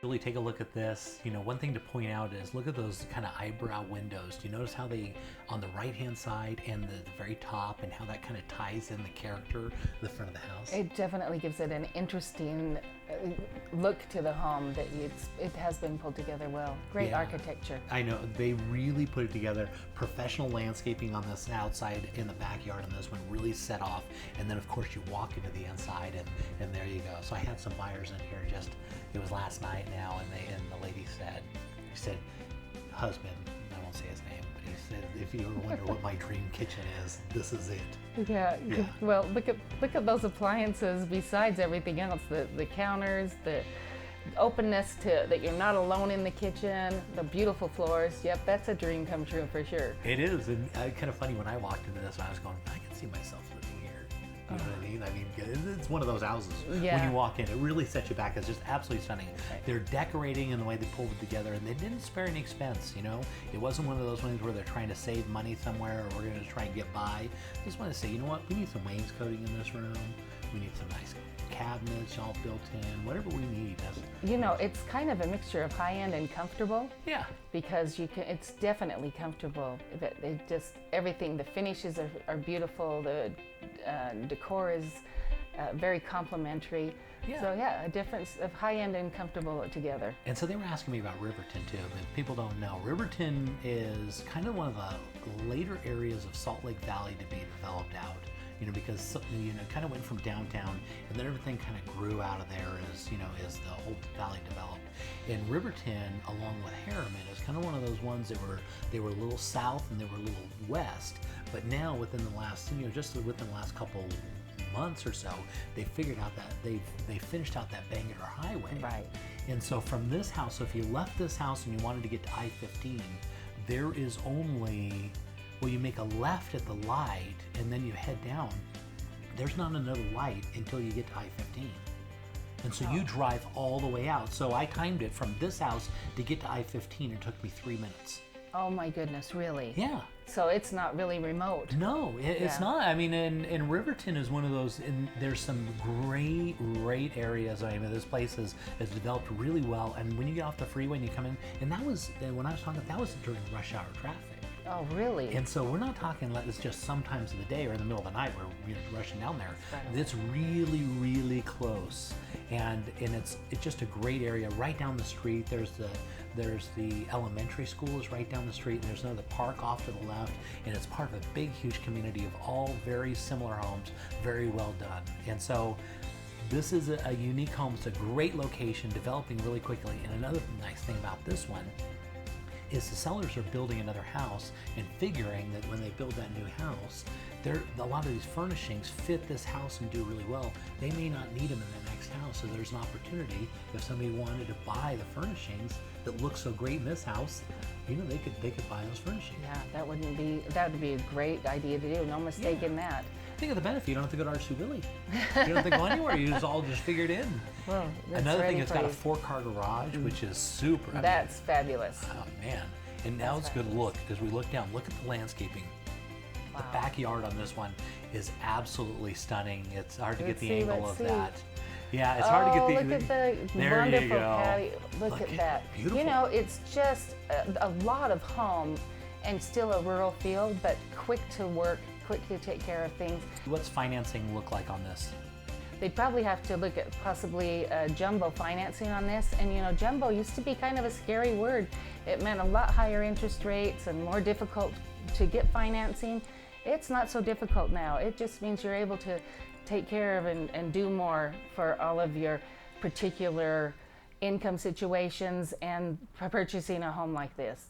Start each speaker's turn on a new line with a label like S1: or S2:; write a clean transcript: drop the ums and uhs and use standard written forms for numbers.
S1: Really take a look at this. You know, one thing to point out is look at those kind of eyebrow windows. Do you notice how they, on the right hand side and the very top, and how that kind of ties in the character of the front of the house?
S2: It definitely gives it an interesting look to the home, that it has been pulled together well. Great architecture.
S1: I know, they really put it together. Professional landscaping on this outside in the backyard on this one really set off. And then of course you walk into the inside and there you go. So I had some buyers in here it was last night now, and the lady said, husband, I won't say his name, but he said, if you ever wonder what my dream kitchen is, this is it.
S2: Yeah. Well, look at those appliances besides everything else, the counters, the openness to that you're not alone in the kitchen, the beautiful floors. Yep, that's a dream come true for sure.
S1: It is, and kind of funny when I walked into this, I was going, I can see myself living here. You know what I mean? I mean, it's one of those houses.
S2: Yeah.
S1: When you walk in, it really sets you back. It's just absolutely stunning. Right. They're decorating in the way they pulled it together, and they didn't spare any expense, you know? It wasn't one of those ones where they're trying to save money somewhere, or we're gonna try and get by. I just wanna say, you know what? We need some wainscoting in this room. We need some nice cabinets all built in, whatever we need.
S2: You know, it's kind of a mixture of high-end and comfortable.
S1: Yeah.
S2: Because it's definitely comfortable. Everything, the finishes are beautiful, the decor is very complimentary.
S1: Yeah.
S2: So yeah, a difference of high-end and comfortable together.
S1: And so they were asking me about Riverton too, but people don't know. Riverton is kind of one of the later areas of Salt Lake Valley to be developed out. You know, because, you know, kind of went from downtown, and then everything kind of grew out of there as, you know, as the whole valley developed. And Riverton, along with Harriman, is kind of one of those ones that they were a little south and they were a little west, but now within the last, you know, just within the last couple months or so, they figured out that they finished out that Bangor Highway.
S2: Right.
S1: And so from this house, so if you left this house and you wanted to get to I-15, there is only, well, you make a left at the light and then you head down. There's not another light until you get to I-15. And so you drive all the way out. So I timed it from this house to get to I-15. It took me 3 minutes.
S2: Oh my goodness, really?
S1: Yeah.
S2: So it's not really remote.
S1: No, it's not. I mean, and Riverton is one of those, and there's some great areas. I mean, this place is developed really well. And when you get off the freeway and you come in, and that was, when I was talking, that was during rush hour traffic.
S2: Oh, really?
S1: And so we're not talking like it's just sometimes of the day or in the middle of the night where you're rushing down there.
S2: Right.
S1: It's really close, and it's just a great area right down the street. There's the elementary school is right down the street, and there's another park off to the left, and it's part of a big, huge community of all very similar homes, very well done. And so this is a unique home. It's a great location, developing really quickly. And another nice thing about this one is the sellers are building another house and figuring that when they build that new house, a lot of these furnishings fit this house and do really well. They may not need them in the next house, so there's an opportunity if somebody wanted to buy the furnishings that look so great in this house, you know, they could buy those furnishings.
S2: Yeah, that would be a great idea to do. No mistake in that.
S1: Think of the benefit. You don't have to go to Archie Willie. You don't have to go anywhere. You just all figured in.
S2: Well,
S1: another thing, it's got a 4-car garage, which is super.
S2: That's fabulous.
S1: Oh man! And now it's good to look as we look down. Look at the landscaping. Wow. The backyard on this one is absolutely stunning. It's hard to get the angle of that. Yeah, it's hard to get the.
S2: Look at the wonderful patio. Look at that.
S1: Beautiful.
S2: You know, it's just a lot of home and still a rural feel, but quick to work, quick to take care of things.
S1: What's financing look like on this?
S2: They'd probably have to look at possibly jumbo financing on this. And you know, jumbo used to be kind of a scary word. It meant a lot higher interest rates and more difficult to get financing. It's not so difficult now. It just means you're able to take care of and do more for all of your particular income situations and purchasing a home like this.